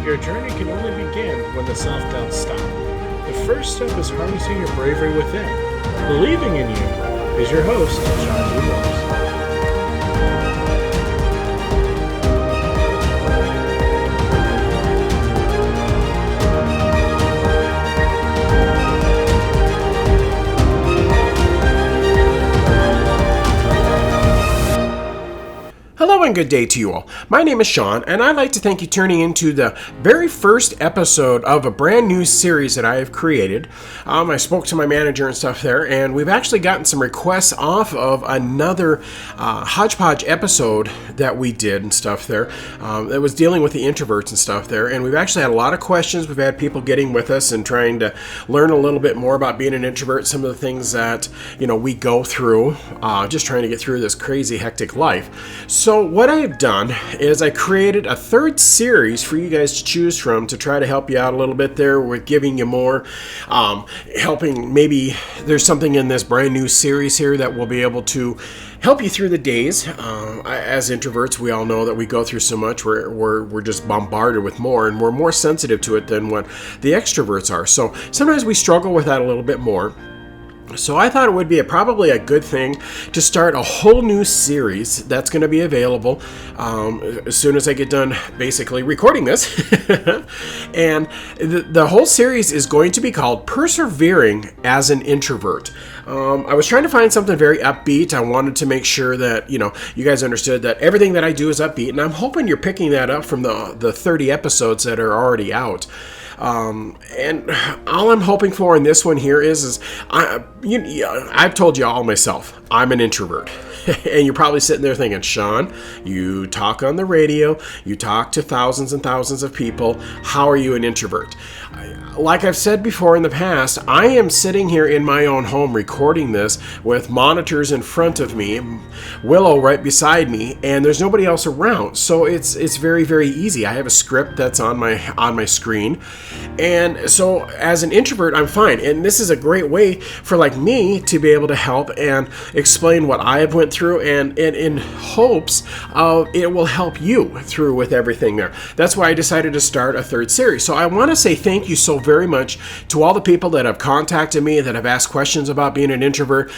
Your journey can only begin when the self-doubts stop. The first step is harnessing your bravery within. Believing in you is your host, John Williams. Hello and good day to you all. My name is Sean, and I'd like to thank you for tuning into the very first episode of a brand new series that I have created. I spoke to my manager and stuff there, and we've actually gotten some requests off of another hodgepodge episode that we did and stuff there that was dealing with the introverts and stuff there, and we've actually had a lot of questions. We've had people getting with us and trying to learn a little bit more about being an introvert, some of the things that, we go through, just trying to get through this crazy, hectic life. So what I have done is I created a third series for you guys to choose from to try to help you out a little bit there with giving you more, helping. Maybe there's something in this brand new series here that will be able to help you through the days. As introverts, we all know that we go through so much. We're just bombarded with more, and we're more sensitive to it than what the extroverts are. So sometimes we struggle with that a little bit more. So I thought it would be probably a good thing to start a whole new series that's going to be available as soon as I get done basically recording this. And the whole series is going to be called Persevering as an Introvert. I was trying to find something very upbeat. I wanted to make sure that, you guys understood that everything that I do is upbeat. And I'm hoping you're picking that up from the 30 episodes that are already out. And all I'm hoping for in this one here is I've told you all myself, I'm an introvert. And you're probably sitting there thinking, Sean, you talk on the radio, you talk to thousands and thousands of people. How are you an introvert? Like I've said before in the past, I am sitting here in my own home recording this with monitors in front of me, Willow right beside me, and there's nobody else around. So it's very, very easy. I have a script that's on my screen. And so as an introvert, I'm fine. And this is a great way for me to be able to help and explain what I have went through, and in hopes of it will help you through with everything there. That's why I decided to start a third series. So I want to say thank you so very much to all the people that have contacted me, that have asked questions about being an introvert,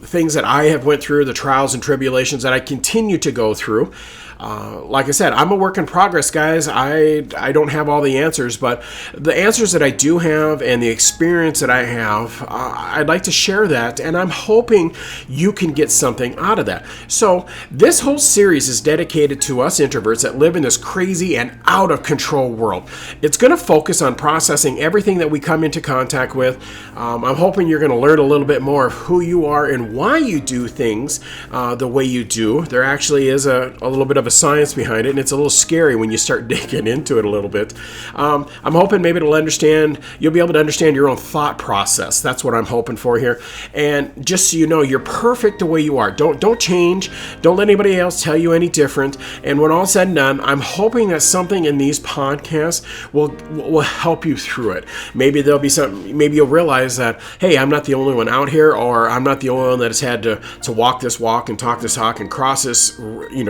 things that I have went through, the trials and tribulations that I continue to go through. Like I said, I'm a work in progress, guys. I don't have all the answers, but the answers that I do have and the experience that I have, I'd like to share that, and I'm hoping you can get something out of that. So this whole series is dedicated to us introverts that live in this crazy and out of control world. It's going to focus on processing everything that we come into contact with. I'm hoping you're going to learn a little bit more of who you are and why you do things the way you do. There actually is a little bit of a science behind it, and it's a little scary when you start digging into it a little bit. I'm hoping maybe you'll be able to understand your own thought process. That's what I'm hoping for here. And just so you know, you're perfect the way you are. Don't change. Don't let anybody else tell you any different. And when all's said and done, I'm hoping that something in these podcasts will help you through it. Maybe there'll be something. Maybe you'll realize that, hey, I'm not the only one out here, or I'm not the only one that has had to walk this walk and talk this talk and cross this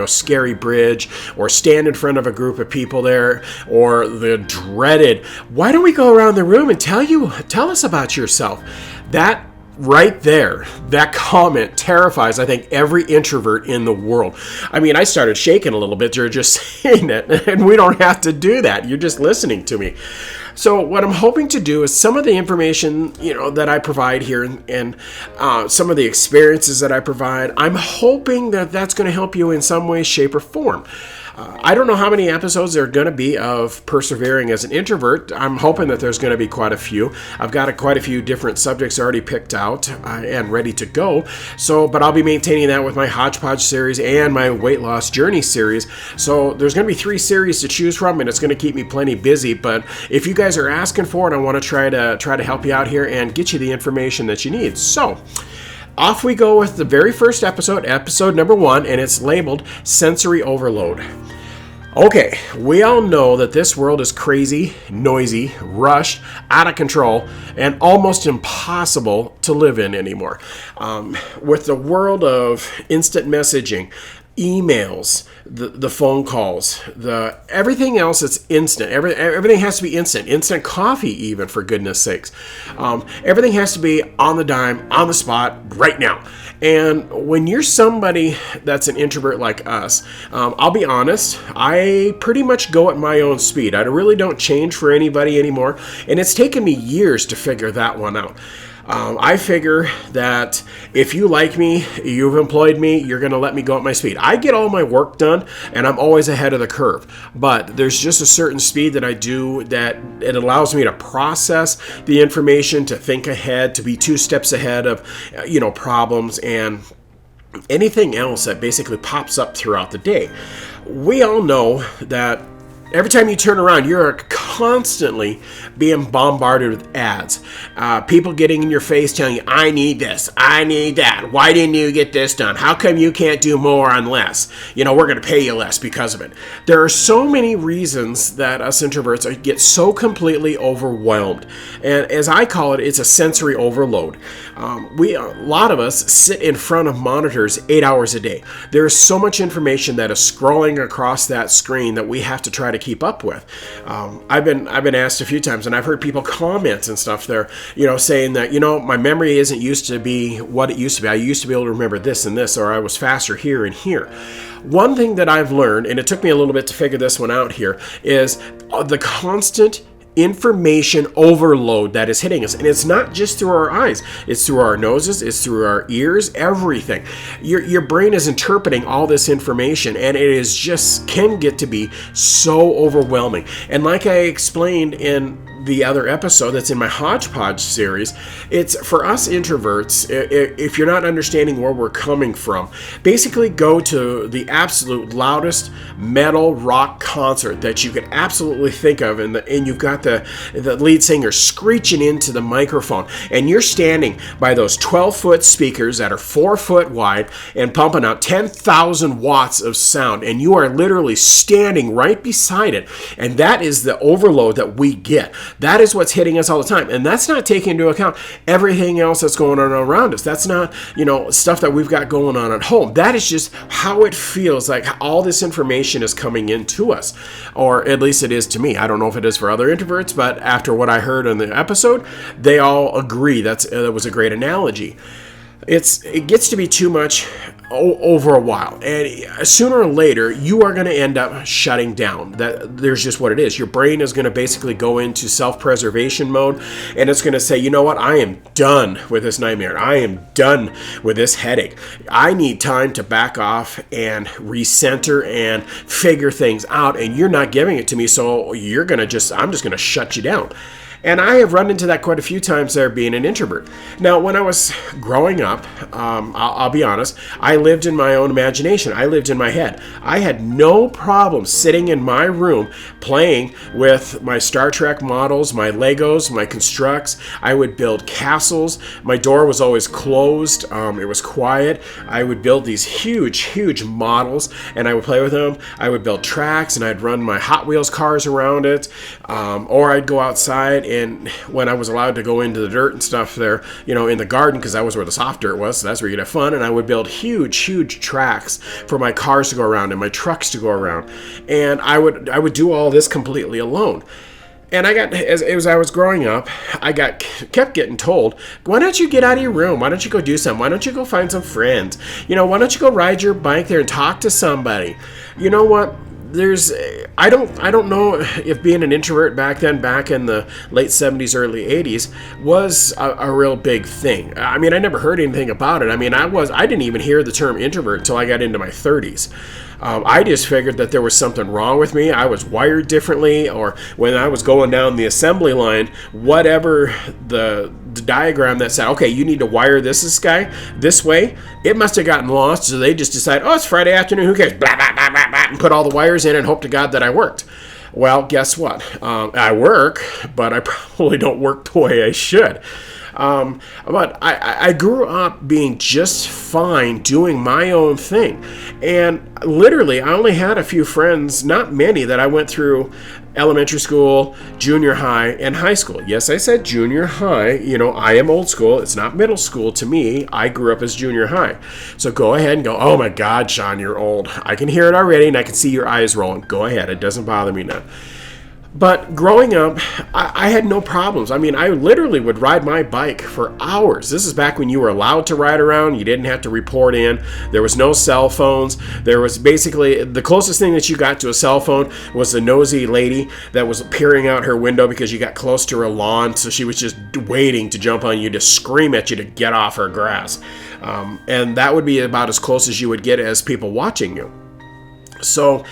scary bridge, or stand in front of a group of people there, or the dreaded, why don't we go around the room and tell us about yourself? That right there, that comment terrifies, I think, every introvert in the world. I mean, I started shaking a little bit. You're just saying it, and we don't have to do that. You're just listening to me. So what I'm hoping to do is some of the information, that I provide here, and some of the experiences that I provide, I'm hoping that that's going to help you in some way, shape, or form. I don't know how many episodes there are going to be of Persevering as an Introvert. I'm hoping that there's going to be quite a few. I've got quite a few different subjects already picked out and ready to go. But I'll be maintaining that with my Hodgepodge series and my Weight Loss Journey series. So there's going to be 3 series to choose from, and it's going to keep me plenty busy. But if you guys are asking for it, I want to try to help you out here and get you the information that you need. So off we go with the very first episode number 1, and it's labeled Sensory Overload. Okay, we all know that this world is crazy, noisy, rushed, out of control, and almost impossible to live in anymore. With the world of instant messaging, emails, the phone calls, the everything else that's instant. Everything has to be instant. Instant coffee, even, for goodness sakes. Everything has to be on the dime, on the spot, right now. And when you're somebody that's an introvert like us, I'll be honest, I pretty much go at my own speed. I really don't change for anybody anymore. And it's taken me years to figure that one out. I figure that if you like me, you've employed me, you're going to let me go at my speed. I get all my work done, and I'm always ahead of the curve. But there's just a certain speed that I do that it allows me to process the information, to think ahead, to be 2 steps ahead of, problems and anything else that basically pops up throughout the day. We all know that every time you turn around, you're constantly being bombarded with ads. People getting in your face telling you, I need this, I need that. Why didn't you get this done? How come you can't do more on less? We're going to pay you less because of it. There are so many reasons that us introverts get so completely overwhelmed. And as I call it, it's a sensory overload. A lot of us sit in front of monitors 8 hours a day. There's so much information that is scrolling across that screen that we have to try to keep up with. I've been asked a few times, and I've heard people comment and stuff there, saying that, my memory isn't used to be what it used to be. I used to be able to remember this and this, or I was faster here and here. One thing that I've learned, and it took me a little bit to figure this one out here, is the constant information overload that is hitting us. And it's not just through our eyes, it's through our noses, it's through our ears, everything. Your brain is interpreting all this information, and it is just can get to be so overwhelming. And like I explained in the other episode that's in my Hodgepodge series, it's for us introverts, if you're not understanding where we're coming from, basically go to the absolute loudest metal rock concert that you could absolutely think of, and you've got the lead singer screeching into the microphone, and you're standing by those 12-foot speakers that are 4 foot wide and pumping out 10,000 watts of sound, and you are literally standing right beside it, and that is the overload that we get. That is what's hitting us all the time. And that's not taking into account everything else that's going on around us. That's not, stuff that we've got going on at home. That is just how it feels like all this information is coming into us. Or at least it is to me. I don't know if it is for other introverts, but after what I heard in the episode, they all agree that was a great analogy. It gets to be too much over a while, and sooner or later you are going to end up shutting down. There's just what it is. Your brain is going to basically go into self-preservation mode, and it's going to say, you know what, I am done with this nightmare. I am done with this headache. I need time to back off and recenter and figure things out, and you're not giving it to me, so I'm just going to shut you down. And I have run into that quite a few times there, being an introvert. Now, when I was growing up, I'll be honest, I lived in my own imagination. I lived in my head. I had no problem sitting in my room playing with my Star Trek models, my Legos, my constructs. I would build castles. My door was always closed. It was quiet. I would build these huge, huge models, and I would play with them. I would build tracks, and I'd run my Hot Wheels cars around it. Or I'd go outside, and when I was allowed to go into the dirt and stuff there, in the garden, because that was where the soft dirt was, so that's where you'd have fun, and I would build huge, huge tracks for my cars to go around and my trucks to go around. And I would do all this completely alone. And as I was growing up, I kept getting told, why don't you get out of your room? Why don't you go do something? Why don't you go find some friends? Why don't you go ride your bike there and talk to somebody? You know what? I don't know if being an introvert back in the late 70s, early 80s was a real big thing. I mean, I never heard anything about it. I mean, I didn't even hear the term introvert until I got into my 30s. I just figured that there was something wrong with me. I was wired differently, or when I was going down the assembly line, whatever the diagram that said, okay, you need to wire this guy this way, it must have gotten lost, so they just decided, it's Friday afternoon, who cares, blah, blah, blah, blah, blah, and put all the wires in and hope to God that I worked. Well, guess what? I work, but I probably don't work the way I should. But I grew up being just fine doing my own thing. And literally, I only had a few friends, not many, that I went through elementary school, junior high, and high school. Yes, I said junior high. I am old school. It's not middle school to me. I grew up as junior high. So go ahead and go, oh my God, Sean, you're old. I can hear it already, and I can see your eyes rolling. Go ahead. It doesn't bother me now. But growing up, I had no problems. I mean, I literally would ride my bike for hours. This is back when you were allowed to ride around. You didn't have to report in. There was no cell phones. There was basically the closest thing that you got to a cell phone was the nosy lady that was peering out her window because you got close to her lawn. So she was just waiting to jump on you to scream at you to get off her grass. And that would be about as close as you would get as people watching you. So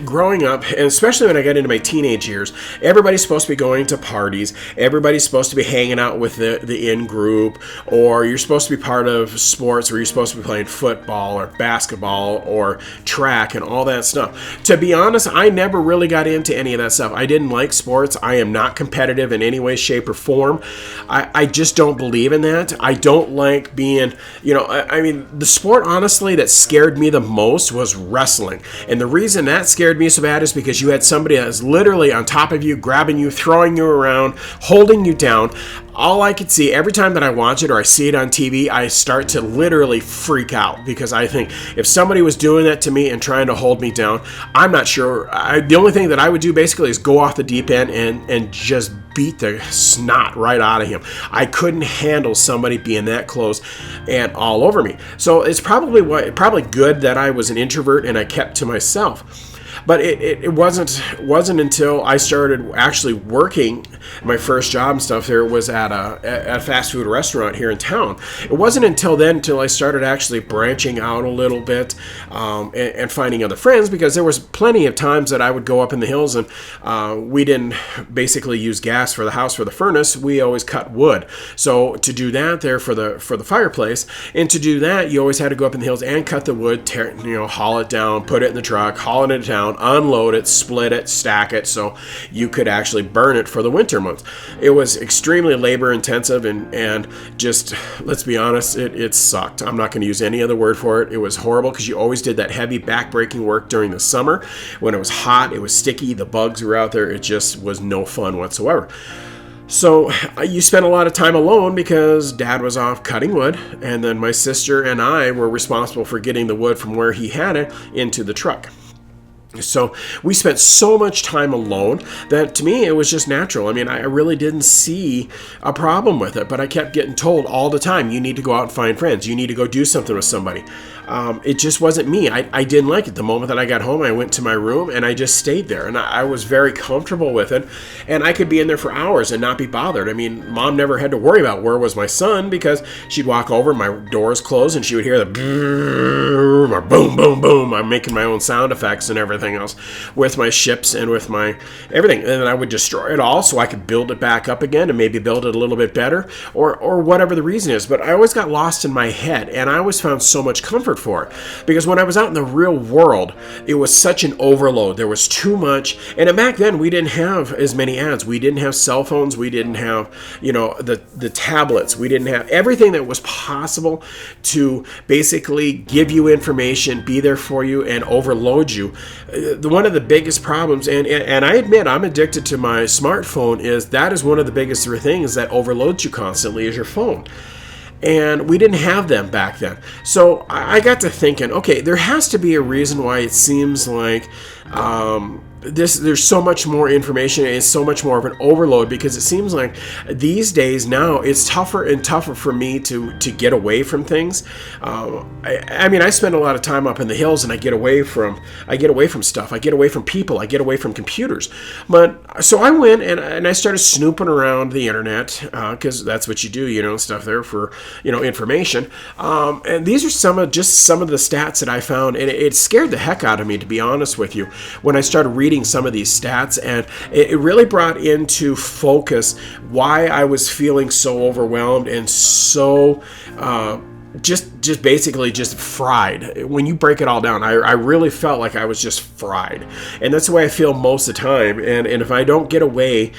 growing up, and especially when I got into my teenage years, everybody's supposed to be going to parties. Everybody's supposed to be hanging out with the in-group, or you're supposed to be part of sports where you're supposed to be playing football or basketball or track and all that stuff. To be honest, I never really got into any of that stuff. I didn't like sports. I am not competitive in any way, shape, or form. I just don't believe in that. I don't like being, I mean, the sport, honestly, that scared me the most was wrestling. And the reason that scared me so bad is because you had somebody that was literally on top of you, grabbing you, throwing you around, holding you down. All I could see every time that I watch it or I see it on TV, I start to literally freak out because I think if somebody was doing that to me and trying to hold me down, I'm not sure. The only thing that I would do basically is go off the deep end and just beat the snot right out of him. I couldn't handle somebody being that close and all over me. So it's probably good that I was an introvert and I kept to myself. But it wasn't until I started actually working. My first job and stuff there was at a fast food restaurant here in town. It wasn't until then until I started actually branching out a little bit and finding other friends, because there was plenty of times that I would go up in the hills and we didn't basically use gas for the house for the furnace. We always cut wood. So to do that there for the fireplace, and to do that you always had to go up in the hills and cut the wood, haul it down, put it in the truck, haul it into town, unload it, split it, stack it so you could actually burn it for the winter months. It was extremely labor intensive and just, let's be honest, it sucked. I'm not going to use any other word for it. It was horrible because you always did that heavy back-breaking work during the summer. When it was hot, it was sticky, the bugs were out there. It just was no fun whatsoever. So you spent a lot of time alone because Dad was off cutting wood, and then my sister and I were responsible for getting the wood from where he had it into the truck. So we spent so much time alone that to me it was just natural. I mean, I really didn't see a problem with it, but I kept getting told all the time, you need to go out and find friends. You need to go do something with somebody. It just wasn't me. I didn't like it. The moment that I got home, I went to my room and I just stayed there. And I was very comfortable with it. And I could be in there for hours and not be bothered. I mean, Mom never had to worry about where was my son, because she'd walk over, my doors closed, and she would hear the boom or boom, boom, boom. I'm making my own sound effects and everything else with my ships and with my everything. And then I would destroy it all so I could build it back up again and maybe build it a little bit better or whatever the reason is. But I always got lost in my head, and I always found so much comfort for it, because when I was out in the real world, it was such an overload. There was too much. And back then we didn't have as many ads. We didn't have cell phones. We didn't have, the tablets. We didn't have everything that was possible to basically give you information, be there for you, and overload you. One of the biggest problems, and I admit I'm addicted to my smartphone, is that is one of the biggest things that overloads you constantly is your phone. And we didn't have them back then. So I got to thinking, okay, there has to be a reason why it seems like there's so much more information and it's so much more of an overload, because it seems like these days now it's tougher and tougher for me to get away from things. I mean, I spend a lot of time up in the hills and I get away from stuff. I get away from people. I get away from computers. But so I went and I started snooping around the internet, because that's what you do, stuff there for, information. And these are some of the stats that I found, and it scared the heck out of me, to be honest with you, when I started reading some of these stats, and it really brought into focus why I was feeling so overwhelmed and so just basically just fried. When you break it all down, I really felt like I was just fried. And that's the way I feel most of the time. And if I don't get away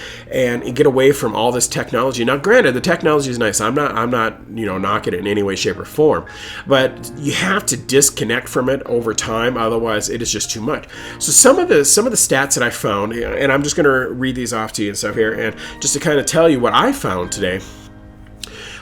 from all this technology, now granted, the technology is nice. I'm not knocking it in any way, shape, or form. But you have to disconnect from it over time, otherwise it is just too much. So some of the stats that I found, and I'm just gonna read these off to you and stuff here, and just to kind of tell you what I found today.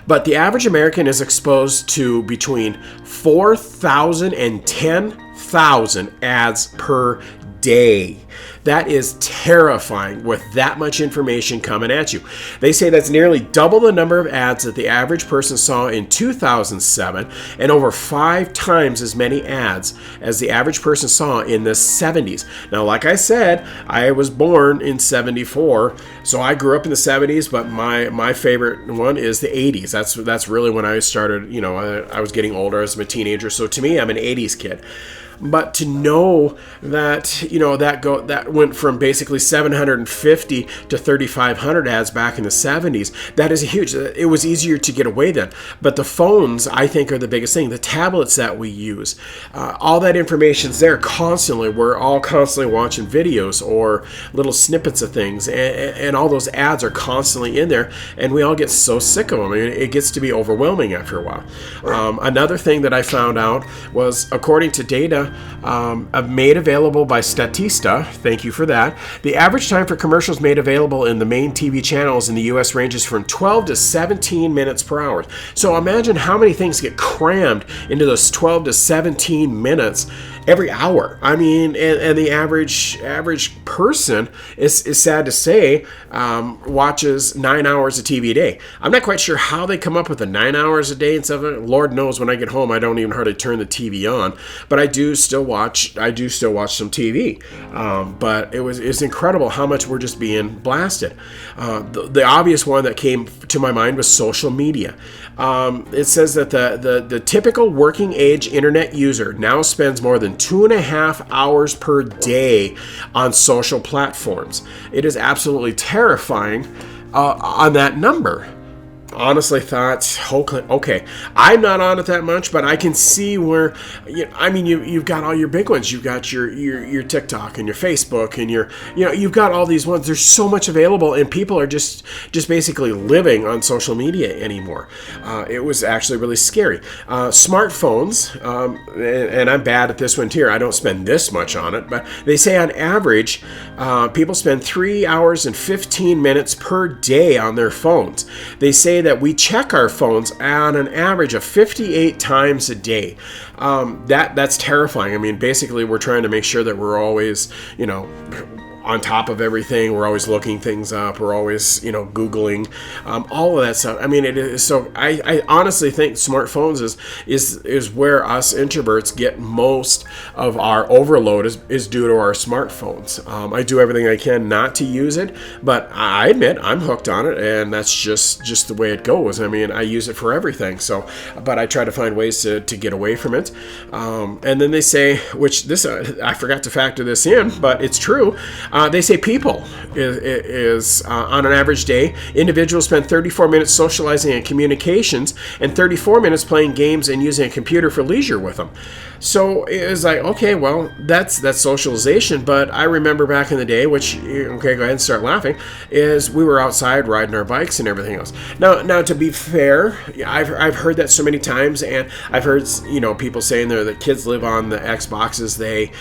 But the average American is exposed to between 4,000 and 10,000 ads per day. That is terrifying with that much information coming at you. They say that's nearly double the number of ads that the average person saw in 2007 and over 5 times as many ads as the average person saw in the 70s. Now, like I said, I was born in 74, so I grew up in the 70s, but my favorite one is the 80s. That's really when I started, I was getting older as a teenager, so to me, I'm an 80s kid. But to know that, that went from basically 750 to 3,500 ads back in the 70s, that is huge. It was easier to get away then. But the phones, I think, are the biggest thing. The tablets that we use, all that information's there constantly. We're all constantly watching videos or little snippets of things, and all those ads are constantly in there, and we all get so sick of them. I mean, it gets to be overwhelming after a while. Another thing that I found out was, according to data made available by Statista, thank you for that, the average time for commercials made available in the main TV channels in the U.S. ranges from 12 to 17 minutes per hour. So imagine how many things get crammed into those 12 to 17 minutes every hour. I mean, and the average person is sad to say watches 9 hours of TV a day. I'm not quite sure how they come up with the 9 hours a day and stuff. Lord knows when I get home I don't even hardly turn the TV on, but I do still watch some TV. But it's incredible how much we're just being blasted. The obvious one that came to my mind was social media. It says that the typical working age internet user now spends more than 2.5 hours per day on social platforms. It is absolutely terrifying on that number. Honestly thought, okay, I'm not on it that much, but I can see where, you've got all your big ones. You've got your TikTok and your Facebook and you've got all these ones. There's so much available, and people are just basically living on social media anymore. It was actually really scary. Smartphones, and I'm bad at this one here. I don't spend this much on it, but they say on average, people spend 3 hours and 15 minutes per day on their phones. They say that we check our phones on an average of 58 times a day. That's terrifying. I mean, basically, we're trying to make sure that we're always, on top of everything. We're always looking things up. We're always, Googling, all of that stuff. I mean, it is so. I honestly think smartphones is where us introverts get most of our overload is due to our smartphones. I do everything I can not to use it, but I admit I'm hooked on it, and that's just the way it goes. I mean, I use it for everything. So, but I try to find ways to get away from it. And then they say, which this I forgot to factor this in, but it's true. They say people is on an average day, individuals spend 34 minutes socializing and communications and 34 minutes playing games and using a computer for leisure with them. So it was like, okay, well, that's socialization. But I remember back in the day, which, okay, go ahead and start laughing, is we were outside riding our bikes and everything else. Now to be fair, I've heard that so many times, and I've heard, people saying there that kids live on the Xboxes. They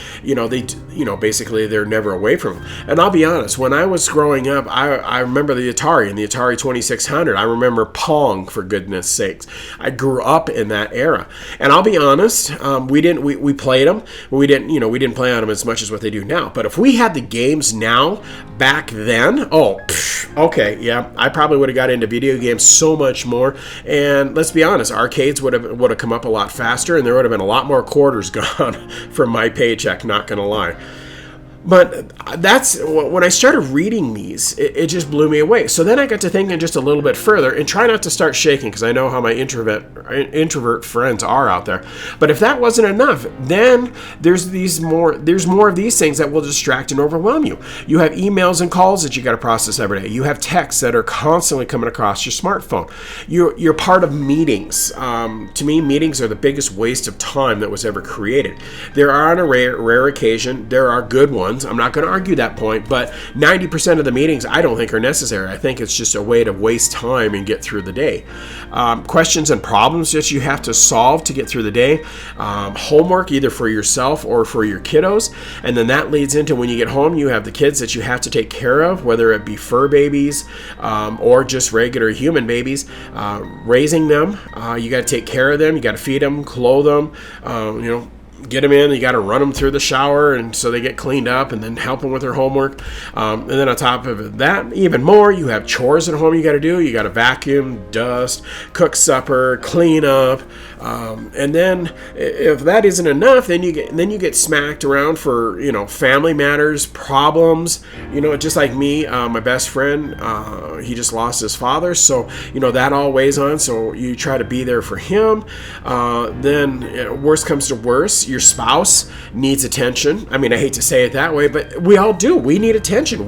basically they're never away from them. And I'll be honest, when I was growing up, I remember the Atari and the Atari 2600. I remember Pong, for goodness sakes. I grew up in that era. And I'll be honest, we played them, but we didn't play on them as much as what they do now. But if we had the games now back then, okay, yeah, I probably would have got into video games so much more. And let's be honest, arcades would have come up a lot faster, and there would have been a lot more quarters gone from my paycheck, not gonna lie. But that's when I started reading these, it just blew me away. So then I got to thinking just a little bit further, and try not to start shaking because I know how my introvert friends are out there. But if that wasn't enough, then there's more of these things that will distract and overwhelm you. You have emails and calls that you got to process every day. You have texts that are constantly coming across your smartphone. You're part of meetings. To me, meetings are the biggest waste of time that was ever created. There are, on a rare occasion, there are good ones. I'm not going to argue that point, but 90% of the meetings I don't think are necessary. I think it's just a way to waste time and get through the day. Questions and problems that you have to solve to get through the day. Homework either for yourself or for your kiddos. And then that leads into when you get home, you have the kids that you have to take care of, whether it be fur babies or just regular human babies. Raising them, you got to take care of them. You got to feed them, clothe them, get them in, you got to run them through the shower and so they get cleaned up, and then help them with their homework. And then on top of that, even more, you have chores at home you got to do. You got to vacuum, dust, cook supper, clean up. And then if that isn't enough, then you get smacked around for, family matters, problems, just like me, my best friend, he just lost his father. So, that all weighs on. So you try to be there for him. Then worst comes to worst, your spouse needs attention. I mean, I hate to say it that way, but we all do. We need attention.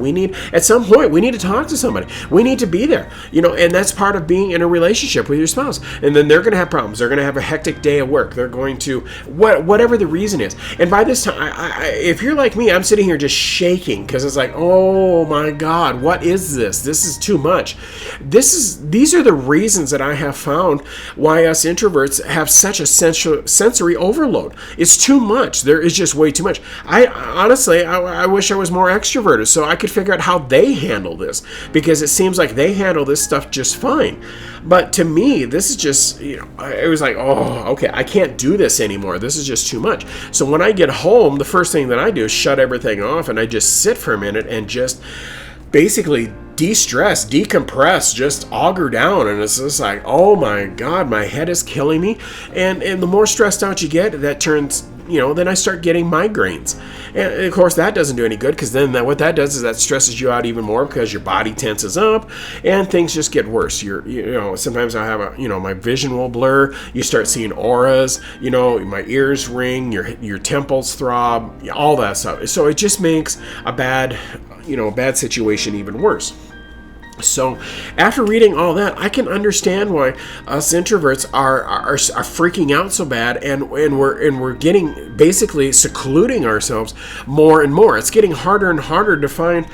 At some point, we need to talk to somebody. We need to be there, and that's part of being in a relationship with your spouse. And then they're going to have problems. They're going to have a hectic day at work. They're going to, whatever the reason is. And by this time, if you're like me, I'm sitting here just shaking because it's like, oh my God, what is this? This is too much. These are the reasons that I have found why us introverts have such a sensory overload. It's too much. There is just way too much. I wish I was more extroverted so I could figure out how they handle this, because it seems like they handle this stuff just fine. But to me, this is just, it was like, oh, okay, I can't do this anymore. This is just too much. So when I get home, the first thing that I do is shut everything off, and I just sit for a minute and just basically de-stress, decompress, just auger down. And it's just like, oh my God, my head is killing me. And the more stressed out you get, that turns, then I start getting migraines. And of course that doesn't do any good, because then what that does is that stresses you out even more, because your body tenses up and things just get worse. Sometimes I have my vision will blur. You start seeing auras, my ears ring, your temples throb, all that stuff. So it just makes a bad situation even worse. So after reading all that, I can understand why us introverts are freaking out so bad, and we're getting basically secluding ourselves more and more. It's getting harder and harder to find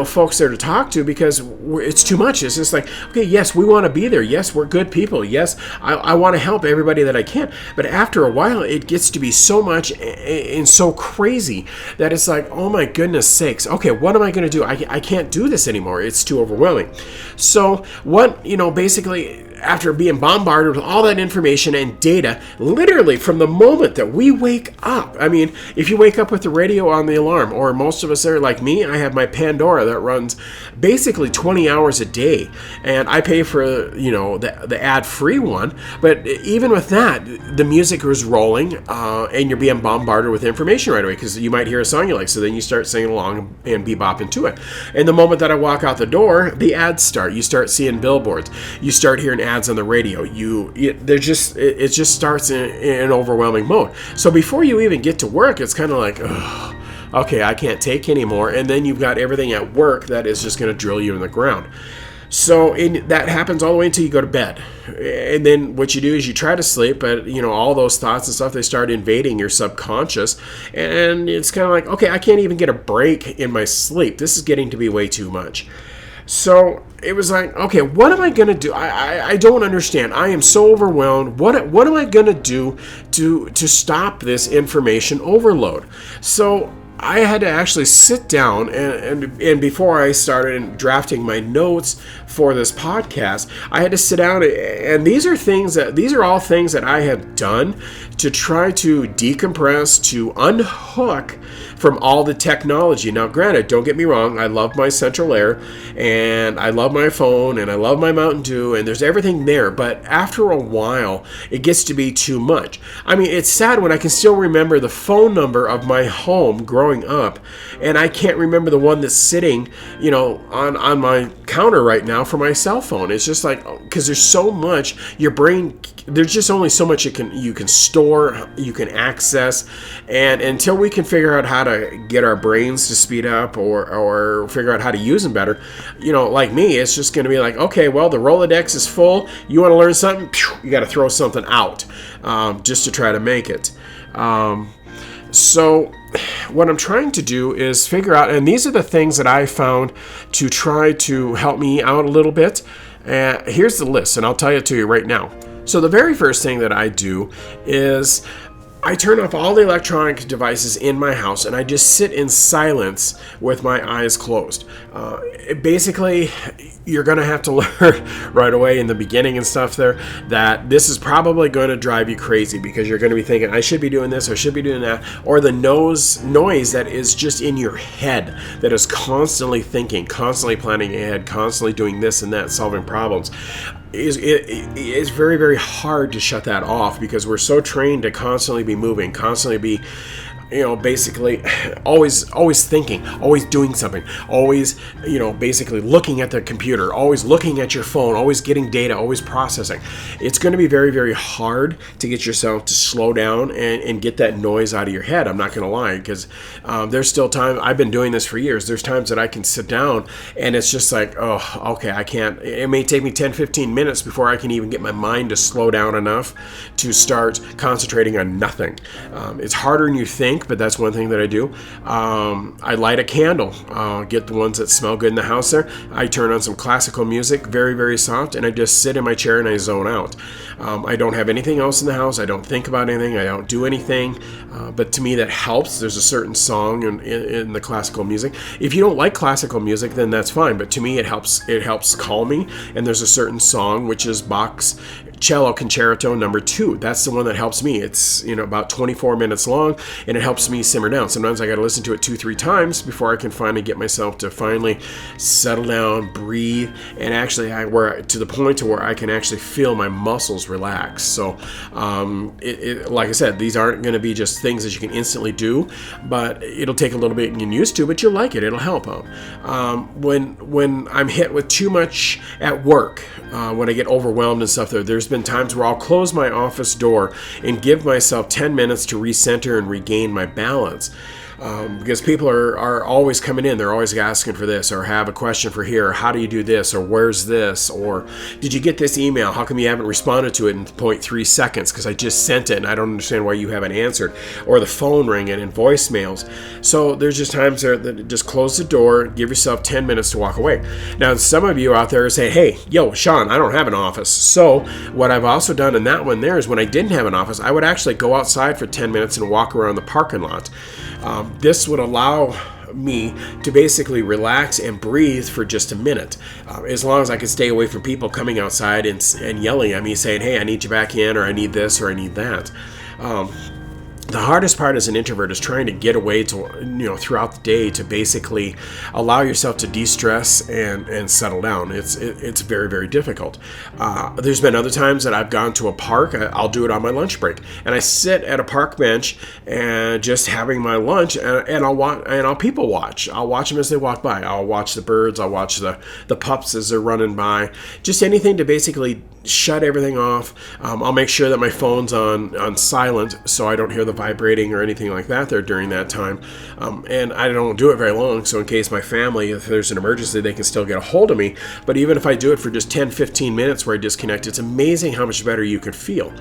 folks there to talk to, because it's too much. It's just like, okay, yes, we want to be there. Yes, we're good people. Yes, I want to help everybody that I can. But after a while, it gets to be so much and so crazy that it's like, oh my goodness sakes. Okay, what am I going to do? I can't do this anymore. It's too overwhelming. So basically, after being bombarded with all that information and data, literally from the moment that we wake up. I mean, if you wake up with the radio on the alarm, or most of us are like me, I have my Pandora that runs basically 20 hours a day, and I pay for the ad-free one. But even with that, the music is rolling, and you're being bombarded with information right away, because you might hear a song you like, so then you start singing along and bebopping to it. And the moment that I walk out the door, the ads start. You start seeing billboards. You start hearing ads on the radio. It just starts in an overwhelming mode. So before you even get to work, it's kind of like, ugh, okay, I can't take anymore. And then you've got everything at work that is just going to drill you in the ground. So that happens all the way until you go to bed. And then what you do is you try to sleep, but all those thoughts and stuff, they start invading your subconscious, and it's kind of like, okay, I can't even get a break in my sleep. This is getting to be way too much. So it was like, okay, what am I going to do? I don't understand. I am so overwhelmed. What am I going to do to stop this information overload? So I had to actually sit down and before I started drafting my notes for this podcast, I had to sit down, and these are all things that I have done to try to decompress, to unhook from all the technology. Now, granted, don't get me wrong, I love my Central Air, and I love my phone, and I love my Mountain Dew, and there's everything there, but after a while, it gets to be too much. I mean, it's sad when I can still remember the phone number of my home growing growing up, and I can't remember the one that's sitting, on my counter right now for my cell phone. It's just like, because there's so much, your brain, there's just only so much you can store, you can access, and until we can figure out how to get our brains to speed up or figure out how to use them better, like me, it's just going to be like, okay, well, the Rolodex is full. You want to learn something? You got to throw something out just to try to make it. So what I'm trying to do is figure out, and these are the things that I found to try to help me out a little bit. Here's the list, and I'll tell it to you right now. So the very first thing that I do is I turn off all the electronic devices in my house, and I just sit in silence with my eyes closed. Basically, you're going to have to learn right away in the beginning and stuff there that this is probably going to drive you crazy, because you're going to be thinking, I should be doing this, or should be doing that, or the noise that is just in your head that is constantly thinking, constantly planning ahead, constantly doing this and that, solving problems. It's very, very hard to shut that off, because we're so trained to constantly be moving, constantly be, basically always thinking, always doing something, always, basically looking at the computer, always looking at your phone, always getting data, always processing. It's going to be very, very hard to get yourself to slow down and get that noise out of your head. I'm not going to lie, because there's still time. I've been doing this for years. There's times that I can sit down and it's just like, oh, okay, I can't. It may take me 10, 15 minutes before I can even get my mind to slow down enough to start concentrating on nothing. It's harder than you think, but that's one thing that I do. I light a candle, get the ones that smell good in the house there. I turn on some classical music, very, very soft, and I just sit in my chair and I zone out. I don't have anything else in the house. I don't think about anything. I don't do anything. But to me, that helps. There's a certain song in the classical music. If you don't like classical music, then that's fine. But to me, it helps. It helps calm me. And there's a certain song, which is Bach's Cello Concerto No. 2. That's the one that helps me. It's about 24 minutes long, and it helps me simmer down. Sometimes I got to listen to it 2-3 times before I can finally get myself to finally settle down, breathe, and actually to the point to where I can actually feel my muscles relax. So, like I said, these aren't going to be just things that you can instantly do, but it'll take a little bit getting used to. But you'll like it. It'll help out. When I'm hit with too much at work, when I get overwhelmed and stuff, there's been times where I'll close my office door and give myself 10 minutes to recenter and regain my balance. Because people are always coming in. They're always asking for this, or have a question for here, or how do you do this, or where's this, or did you get this email? How come you haven't responded to it in 0.3 seconds? Because I just sent it and I don't understand why you haven't answered. Or the phone ringing and voicemails. So there's just times there that just close the door, give yourself 10 minutes to walk away. Now, some of you out there say, hey, yo, Sean, I don't have an office. So what I've also done in that one there is when I didn't have an office, I would actually go outside for 10 minutes and walk around the parking lot. This would allow me to basically relax and breathe for just a minute, as long as I could stay away from people coming outside and yelling at me saying, hey, I need you back in, or I need this, or I need that. The hardest part as an introvert is trying to get away to, throughout the day to basically allow yourself to de-stress and settle down. It's very, very difficult. There's been other times that I've gone to a park. I'll do it on my lunch break, and I sit at a park bench and just having my lunch, and I'll people watch. I'll watch them as they walk by. I'll watch the birds. I'll watch the pups as they're running by. Just anything to basically shut everything off. I'll make sure that my phone's on silent so I don't hear the vibrating or anything like that there during that time. And I don't do it very long, so in case my family, if there's an emergency, they can still get a hold of me. But even if I do it for just 10-15 minutes where I disconnect, it's amazing how much better you can feel.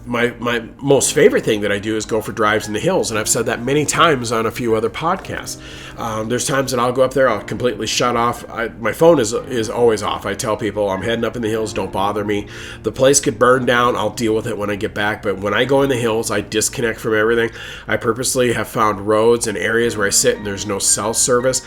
My most favorite thing that I do is go for drives in the hills, and I've said that many times on a few other podcasts. There's times that I'll go up there, I'll completely shut off. My phone is always off. I tell people I'm heading up in the hills, don't bother me. The place could burn down, I'll deal with it when I get back, but when I go in the hills, I disconnect from everything. I purposely have found roads and areas where I sit and there's no cell service.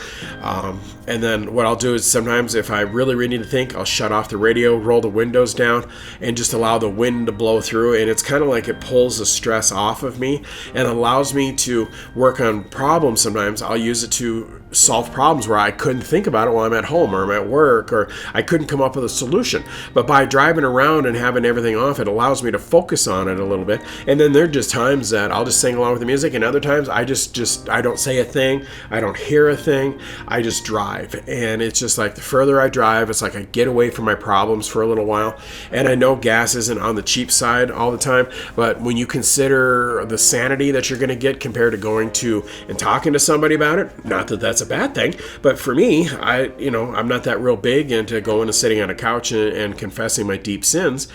And then what I'll do is sometimes if I really need to think, I'll shut off the radio, roll the windows down, and just allow the wind to blow through. And it's kind of like it pulls the stress off of me and allows me to work on problems. Sometimes I'll use it to solve problems where I couldn't think about it while I'm at home or I'm at work, or I couldn't come up with a solution. But by driving around and having everything off, it allows me to focus on it a little bit. And then there are just times that I'll just sing along with the music, and other times I I don't say a thing, I don't hear a thing, I just drive. And it's just like the further I drive, it's like I get away from my problems for a little while. And I know gas isn't on the cheap side all the time, but when you consider the sanity that you're going to get compared to going to and talking to somebody about it, not that that's a bad thing, but for me, I'm not that real big into going and sitting on a couch and confessing my deep sins.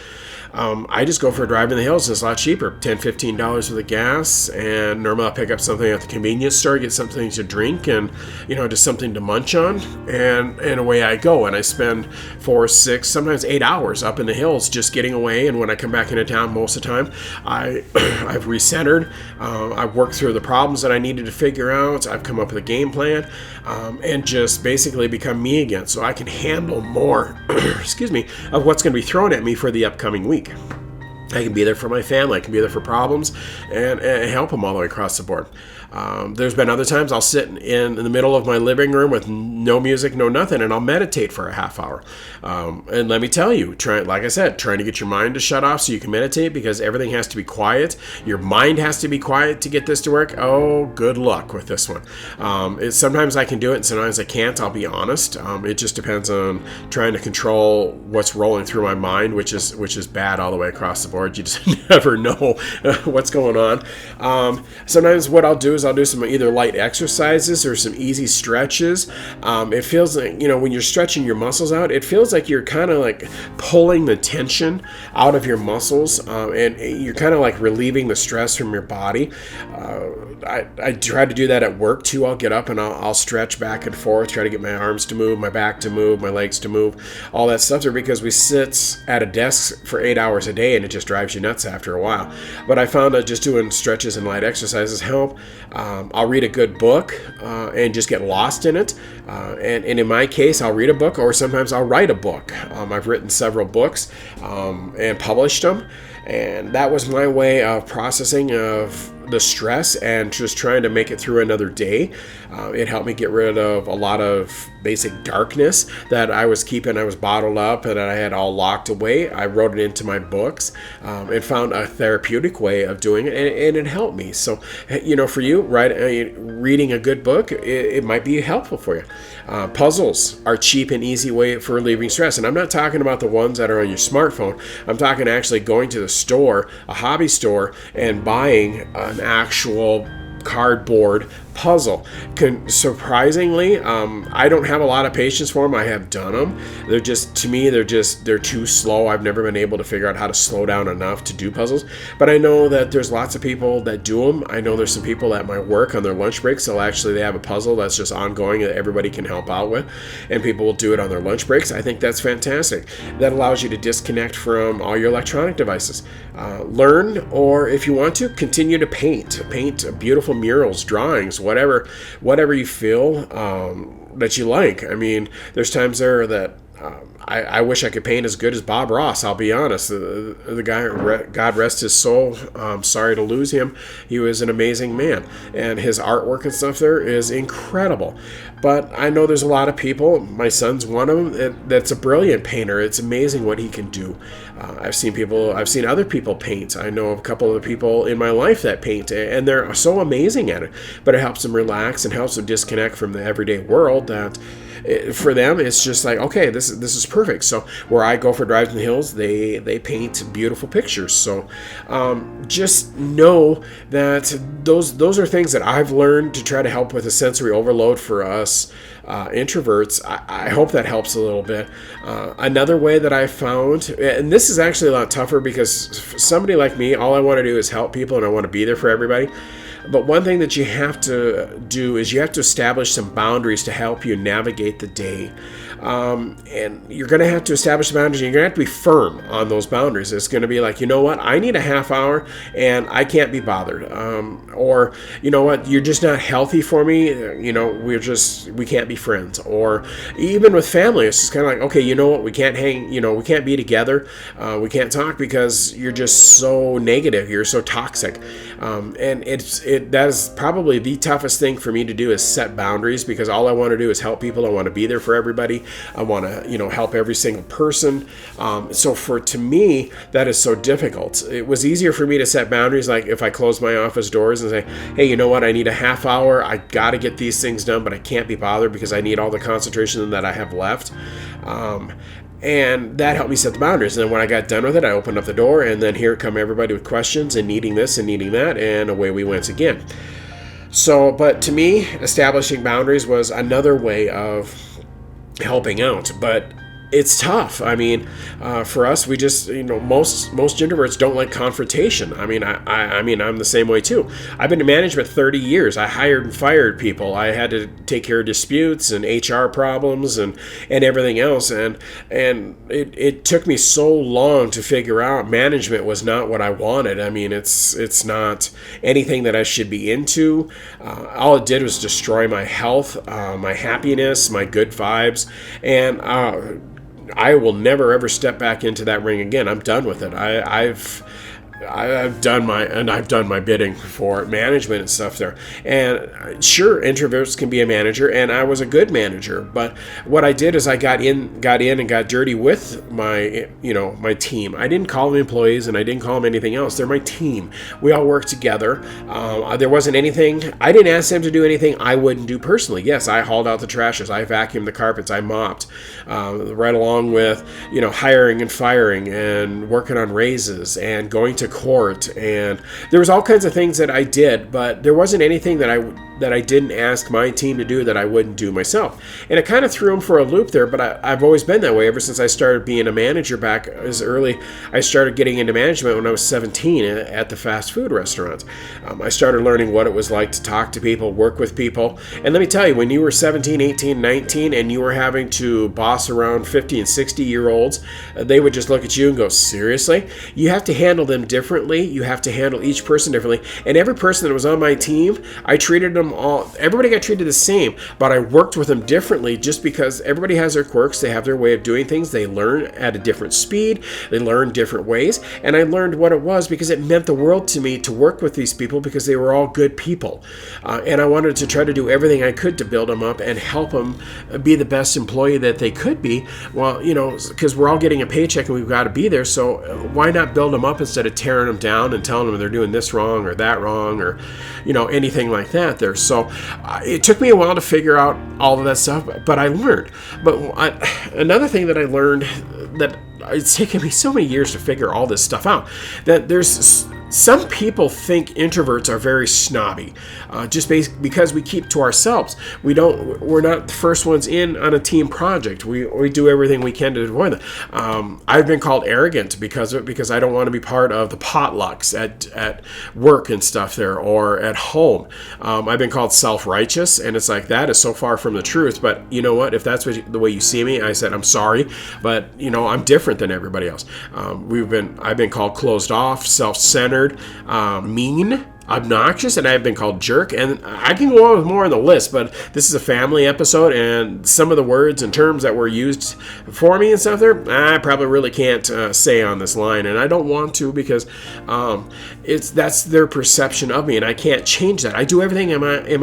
I just go for a drive in the hills. It's a lot cheaper, $10, $15 for the gas, and normally I'll pick up something at the convenience store, get something to drink, and just something to munch on, and away I go. And I spend 4, 6, sometimes 8 hours up in the hills just getting away. And when I come back into town, most of the time, I've recentered. I've worked through the problems that I needed to figure out. I've come up with a game plan, and just basically become me again, so I can handle more, of what's going to be thrown at me for the upcoming week. I can be there for my family. I can be there for problems and help them all the way across the board. There's been other times I'll sit in the middle of my living room with no music, no nothing, and I'll meditate for a half hour. And let me tell you, like I said, trying to get your mind to shut off so you can meditate, because everything has to be quiet. Your mind has to be quiet to get this to work. Oh, good luck with this one. Sometimes I can do it, and sometimes I can't. I'll be honest. It just depends on trying to control what's rolling through my mind, which is bad all the way across the board. You just never know what's going on. Sometimes what I'll do is I'll do some either light exercises or some easy stretches. It feels like, when you're stretching your muscles out, it feels like you're kind of like pulling the tension out of your muscles, and you're kind of like relieving the stress from your body. I try to do that at work too. I'll get up and I'll stretch back and forth, try to get my arms to move, my back to move, my legs to move, all that stuff there, because we sit at a desk for 8 hours a day and it just drives you nuts after a while. But I found that just doing stretches and light exercises help. I'll read a good book and just get lost in it. And in my case, I'll read a book, or sometimes I'll write a book. I've written several books and published them. And that was my way of processing of the stress and just trying to make it through another day. It helped me get rid of a lot of basic darkness that I was keeping. I was bottled up and I had all locked away. I wrote it into my books and found a therapeutic way of doing it, and it helped me. So, for you, reading a good book, it might be helpful for you. Puzzles are cheap and easy way for relieving stress. And I'm not talking about the ones that are on your smartphone. I'm talking actually going to the store, a hobby store, and buying an actual cardboard puzzle. Surprisingly, I don't have a lot of patience for them. I have done them. They're too slow. I've never been able to figure out how to slow down enough to do puzzles. But I know that there's lots of people that do them. I know there's some people at my work on their lunch breaks. They have a puzzle that's just ongoing that everybody can help out with, and people will do it on their lunch breaks. I think that's fantastic. That allows you to disconnect from all your electronic devices. Learn, or if you want to, continue to paint beautiful murals, drawings, whatever you feel that you like. I mean, there's times there that I wish I could paint as good as Bob Ross. I'll be honest. The guy, God rest his soul. I'm sorry to lose him. He was an amazing man, and his artwork and stuff there is incredible. But I know there's a lot of people. My son's one of them. That's a brilliant painter. It's amazing what he can do. I've seen other people paint. I know a couple of people in my life that paint, and they're so amazing at it. But it helps them relax and helps them disconnect from the everyday world. That for them, it's just like, okay, this is perfect. So where I go for drives in the hills, they paint beautiful pictures. So just know that those are things that I've learned to try to help with a sensory overload for us introverts. I hope that helps a little bit. Another way that I found, and this is actually a lot tougher because for somebody like me, all I want to do is help people and I want to be there for everybody. But one thing that you have to do is you have to establish some boundaries to help you navigate the day. And you're going to have to establish boundaries. You're going to have to be firm on those boundaries. It's going to be like, you know what, I need a half hour and I can't be bothered. Or, you know what, you're just not healthy for me. We can't be friends. Or even with family, it's just kind of like, okay, you know what, we can't hang, we can't be together. We can't talk because you're just so negative. You're so toxic. And that is probably the toughest thing for me to do, is set boundaries, because all I want to do is help people. I want to be there for everybody. I want to, help every single person. To me, that is so difficult. It was easier for me to set boundaries, like if I close my office doors and say, hey, you know what, I need a half hour. I got to get these things done, but I can't be bothered because I need all the concentration that I have left. And that helped me set the boundaries. And then when I got done with it, I opened up the door, and then here come everybody with questions and needing this and needing that, and away we went again. But to me, establishing boundaries was another way of helping out. But it's tough. I mean, for us, we just, most introverts don't like confrontation. I mean, I'm the same way too. I've been in management 30 years. I hired and fired people. I had to take care of disputes and HR problems and everything else. And it took me so long to figure out management was not what I wanted. I mean, it's not anything that I should be into. All it did was destroy my health, my happiness, my good vibes, and I will never ever step back into that ring again. I'm done with it. I've done my bidding for management and stuff there. And sure, introverts can be a manager, and I was a good manager. But what I did is I got in and got dirty with my team. I didn't call them employees, and I didn't call them anything else. They're my team. We all work together. There wasn't anything. I didn't ask them to do anything I wouldn't do personally. Yes, I hauled out the trashes. I vacuumed the carpets. I mopped, right along with hiring and firing and working on raises and going to court, and there was all kinds of things that I did, but there wasn't anything that I didn't ask my team to do that I wouldn't do myself. And it kind of threw them for a loop there, but I've always been that way ever since I started being a manager back as early. I started getting into management when I was 17 at the fast food restaurants. I started learning what it was like to talk to people, work with people. And let me tell you, when you were 17, 18, 19, and you were having to boss around 50 and 60-year-olds, they would just look at you and go, seriously? You have to handle them differently. You have to handle each person differently. And every person that was on my team, I treated them all, everybody got treated the same, but I worked with them differently just because everybody has their quirks. They have their way of doing things. They learn at a different speed. They learn different ways. And I learned what it was because it meant the world to me to work with these people because they were all good people. And I wanted to try to do everything I could to build them up and help them be the best employee that they could be. Well, because we're all getting a paycheck and we've got to be there. So why not build them up instead of tearing them down and telling them they're doing this wrong or that wrong or, anything like that there. So it took me a while to figure out all of that stuff, but I learned. But another thing that I learned, that it's taken me so many years to figure all this stuff out, that there's some people think introverts are very snobby, just because we keep to ourselves. We're not the first ones in on a team project. We do everything we can to avoid them. I've been called arrogant because of it, because I don't want to be part of the potlucks at work and stuff there, or at home. I've been called self-righteous, and it's like, that is so far from the truth. But you know what? If that's the way you see me, I said, I'm sorry, but I'm different than everybody else. I've been called closed off, self-centered, mean, obnoxious, and I've been called jerk, and I can go on with more on the list, but this is a family episode, and some of the words and terms that were used for me and stuff there, I probably really can't say on this line, and I don't want to, because that's their perception of me, and I can't change that. I do everything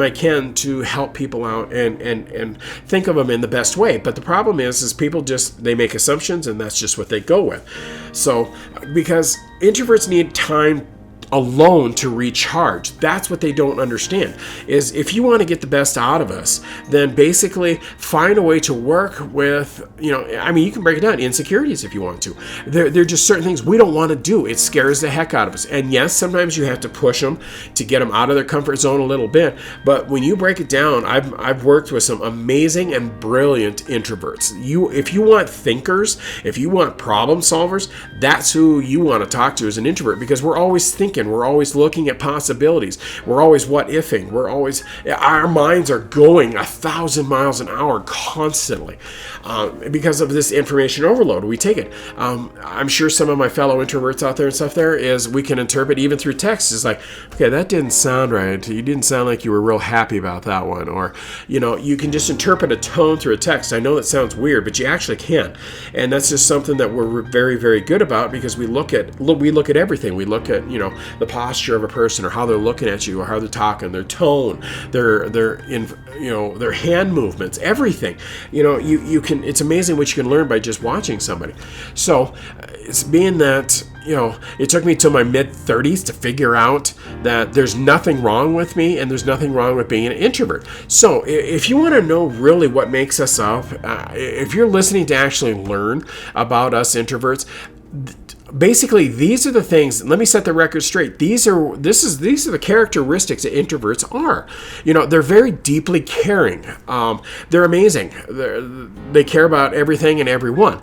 I can to help people out and think of them in the best way, but the problem is people they make assumptions, and that's just what they go with. So, because introverts need time alone to recharge. That's what they don't understand, is if you want to get the best out of us, then basically find a way to work with, you can break it down, insecurities if you want to. They're just certain things we don't want to do. It scares the heck out of us. And yes, sometimes you have to push them to get them out of their comfort zone a little bit. But when you break it down, I've worked with some amazing and brilliant introverts. If you want thinkers, if you want problem solvers, that's who you want to talk to as an introvert, because we're always thinking. thinking. We're always looking at possibilities. We're always what ifing. Our minds are going 1,000 miles an hour constantly because of this information overload. We take it. I'm sure some of my fellow introverts out there and stuff there is we can interpret even through text. It's like, okay, that didn't sound right. You didn't sound like you were real happy about that one. Or, you can just interpret a tone through a text. I know that sounds weird, but you actually can. And that's just something that we're very, very good about because we look at everything. We look at, the posture of a person or how they're looking at you or how they're talking, their tone, their hand movements, everything. It's amazing what you can learn by just watching somebody. So it's being that, it took me till my mid-30s to figure out that there's nothing wrong with me and there's nothing wrong with being an introvert. So if you want to know really what makes us up, if you're listening to actually learn about us introverts, basically, these are the things. Let me set the record straight. These are the characteristics that introverts are. They're very deeply caring. They're amazing. They care about everything and everyone.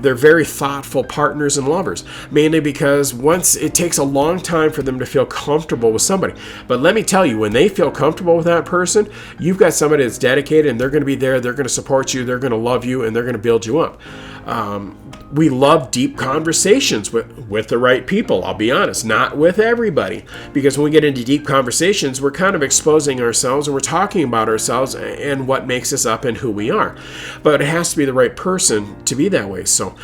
They're very thoughtful partners and lovers. Mainly because once it takes a long time for them to feel comfortable with somebody. But let me tell you, when they feel comfortable with that person, you've got somebody that's dedicated, and they're going to be there. They're going to support you. They're going to love you, and they're going to build you up. We love deep conversations with the right people, I'll be honest, not with everybody. Because when we get into deep conversations, we're kind of exposing ourselves and we're talking about ourselves and what makes us up and who we are. But it has to be the right person to be that way. So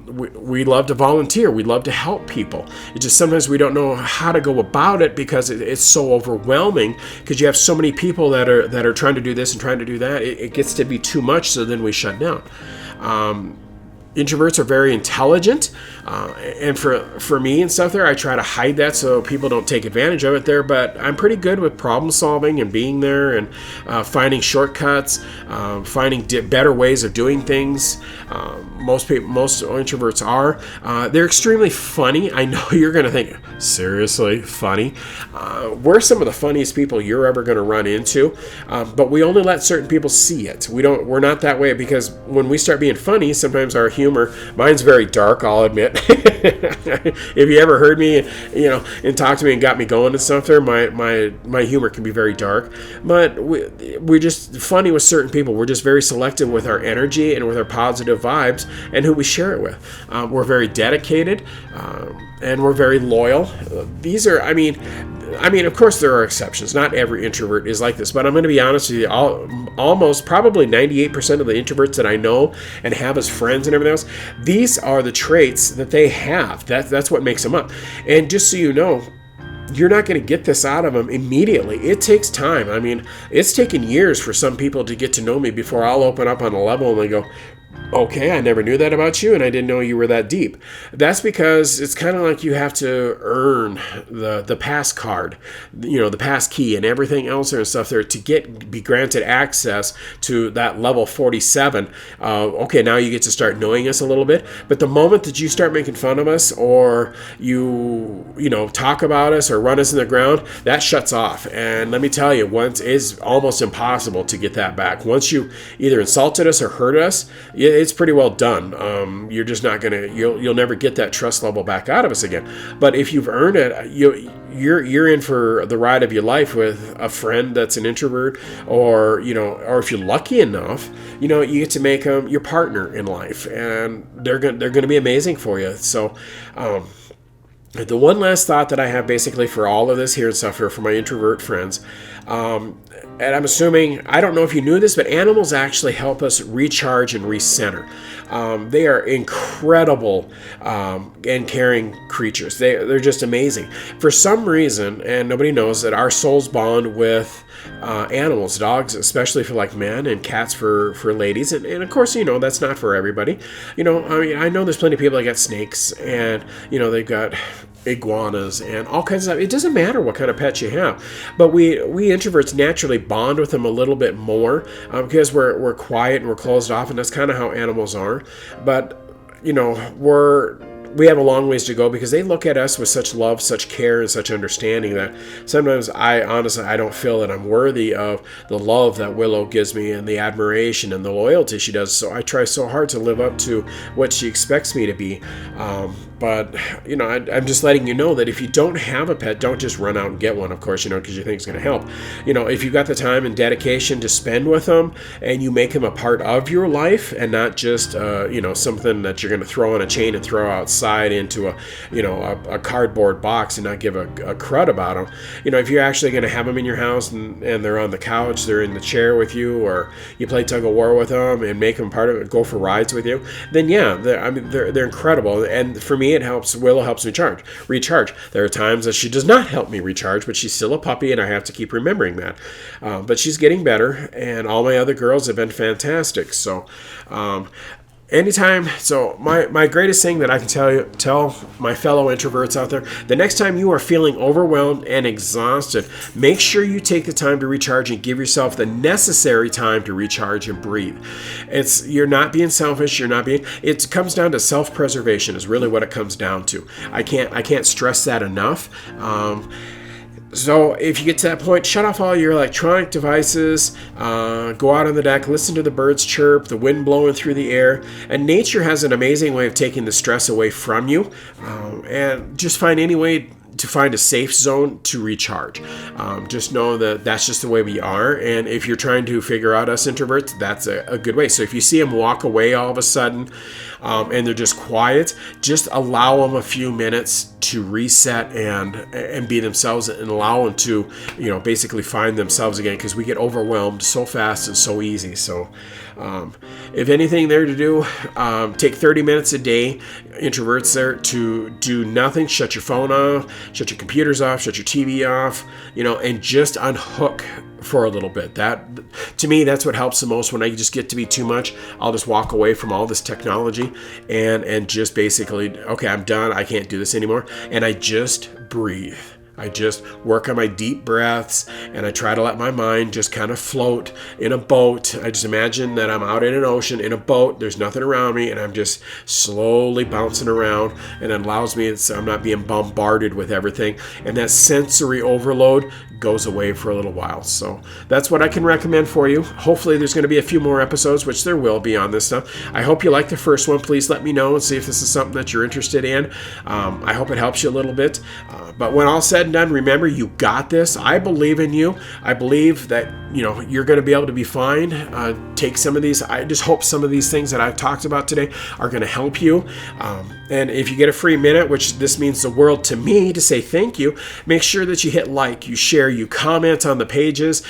we love to volunteer. We love to help people. It's just sometimes we don't know how to go about it because it's so overwhelming because you have so many people that are trying to do this and trying to do that. It gets to be too much, so then we shut down. Introverts are very intelligent, and for me and stuff there, I try to hide that so people don't take advantage of it there, but I'm pretty good with problem solving and being there and finding shortcuts, finding better ways of doing things. Most introverts are. They're extremely funny. I know you're going to think, seriously, funny? We're some of the funniest people you're ever going to run into, but we only let certain people see it. We're not that way because when we start being funny, sometimes our humor, mine's very dark, I'll admit. If you ever heard me, and talked to me and got me going and stuff there, my humor can be very dark. But we're just funny with certain people. We're just very selective with our energy and with our positive vibes and who we share it with. We're very dedicated, and we're very loyal. These are, of course there are exceptions. Not every introvert is like this, but I'm going to be honest with you. Almost probably 98% of the introverts that I know and have as friends and everything else, these are the traits that they have. That's what makes them up. And just so you know, you're not going to get this out of them immediately. It takes time. It's taken years for some people to get to know me before I'll open up on a level and they go, okay, I never knew that about you, and I didn't know you were that deep. That's because it's kind of like you have to earn the pass card, the pass key and everything else and stuff there to be granted access to that level 47. Okay, now you get to start knowing us a little bit. But the moment that you start making fun of us or you talk about us or run us in the ground, that shuts off. And let me tell you, once it's almost impossible to get that back. Once you either insulted us or hurt us, it's pretty well done. You're just not gonna. You'll never get that trust level back out of us again. But if you've earned it, you're in for the ride of your life with a friend that's an introvert, or if you're lucky enough, you get to make them your partner in life, and they're gonna be amazing for you. So. The one last thought that I have basically for all of this here and stuff here for my introvert friends, and I'm assuming, I don't know if you knew this, but animals actually help us recharge and recenter. They are incredible and caring creatures. They're just amazing. For some reason, and nobody knows, that our souls bond with animals, dogs, especially for like men, and cats for ladies. And of course, that's not for everybody. I know there's plenty of people that got snakes and, they've got iguanas and all kinds of stuff. It doesn't matter what kind of pet you have, but we introverts naturally bond with them a little bit more because we're quiet and we're closed off, and that's kind of how animals are. But we have a long ways to go because they look at us with such love, such care, and such understanding that sometimes I don't feel that I'm worthy of the love that Willow gives me and the admiration and the loyalty she does. So I try so hard to live up to what she expects me to be. But, I'm just letting you know that if you don't have a pet, don't just run out and get one, of course, because you think it's going to help. If you've got the time and dedication to spend with them and you make them a part of your life and not just, something that you're going to throw on a chain and throw outside into a cardboard box and not give a crud about them. If you're actually going to have them in your house and they're on the couch, they're in the chair with you, or you play tug of war with them and make them part of it, go for rides with you, then yeah, they're incredible. And for me, Willow helps me recharge. There are times that she does not help me recharge, but she's still a puppy, and I have to keep remembering that. But she's getting better, and all my other girls have been fantastic. So, anytime, so my greatest thing that I can tell my fellow introverts out there, the next time you are feeling overwhelmed and exhausted, make sure you take the time to recharge and give yourself the necessary time to recharge and breathe. You're not being selfish, it comes down to self-preservation is really what it comes down to. I can't stress that enough. So if you get to that point, shut off all your electronic devices, go out on the deck, listen to the birds chirp, the wind blowing through the air. And nature has an amazing way of taking the stress away from you. And just find any way to find a safe zone to recharge. Just know that that's just the way we are. And if you're trying to figure out us introverts, that's a good way. So if you see them walk away all of a sudden and they're just quiet, just allow them a few minutes to reset and be themselves and allow them to, basically find themselves again, because we get overwhelmed so fast and so easy. So if anything there to do, take 30 minutes a day, introverts there, to do nothing. Shut your phone off, shut your computers off, shut your TV off, and just unhook for a little bit. That, to me, that's what helps the most. When I just get to be too much, I'll just walk away from all this technology and just basically, okay, I'm done. I can't do this anymore. And I just breathe. I just work on my deep breaths, and I try to let my mind just kind of float in a boat. I just imagine that I'm out in an ocean in a boat. There's nothing around me, and I'm just slowly bouncing around, and it allows me, I'm not being bombarded with everything. And that sensory overload goes away for a little while. So that's what I can recommend for you. Hopefully there's going to be a few more episodes, which there will be on this stuff. I hope you like the first one. Please let me know and see if this is something that you're interested in. I hope it helps you a little bit. But when all said and done, remember, you got this. I believe in you. I believe that you're going to be able to be fine. Take some of these. I just hope some of these things that I've talked about today are going to help you. And if you get a free minute, which this means the world to me to say thank you, make sure that you hit like, you share, you comment on the pages,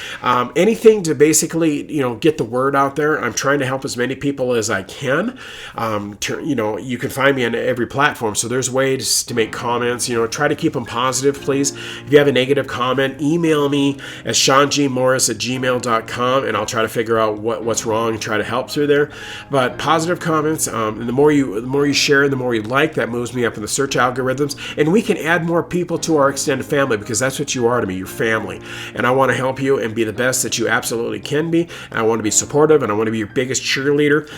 anything to basically get the word out there. I'm trying to help as many people as I can. You can find me on every platform, so there's ways to make comments. Try to keep them positive, please. If you have a negative comment, email me at seangmorris@gmail.com, and I'll try to figure out what's wrong and try to help through there. But positive comments, and the more you share and the more you like, that moves me up in the search algorithms, and we can add more people to our extended family, because that's what you are to me. You're family, and I want to help you and be the best that you absolutely can be. And I want to be supportive, and I want to be your biggest cheerleader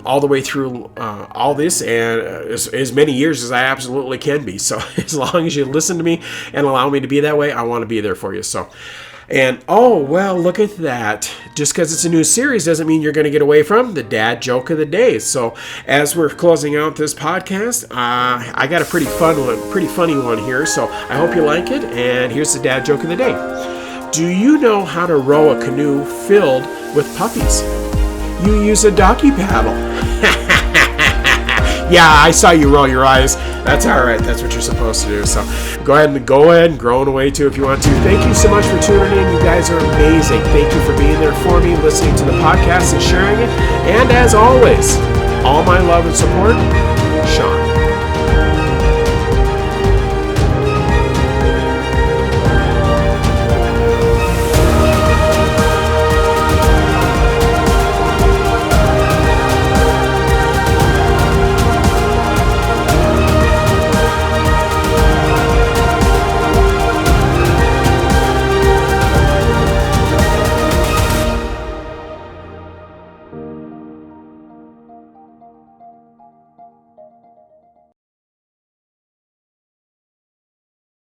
all the way through all this, and as many years as I absolutely can be. So as long as you listen to me and allow me to be that way, I want to be there for you. So, and oh, well, look at that. Just because it's a new series doesn't mean you're going to get away from the dad joke of the day. So as we're closing out this podcast, I got a pretty funny one here. So I hope you like it. And here's the dad joke of the day. Do you know how to row a canoe filled with puppies? You use a doggy paddle. Yeah, I saw you roll your eyes. That's all right. That's what you're supposed to do. So go ahead and groan away too if you want to. Thank you so much for tuning in. You guys are amazing. Thank you for being there for me, listening to the podcast and sharing it. And as always, all my love and support, Sean.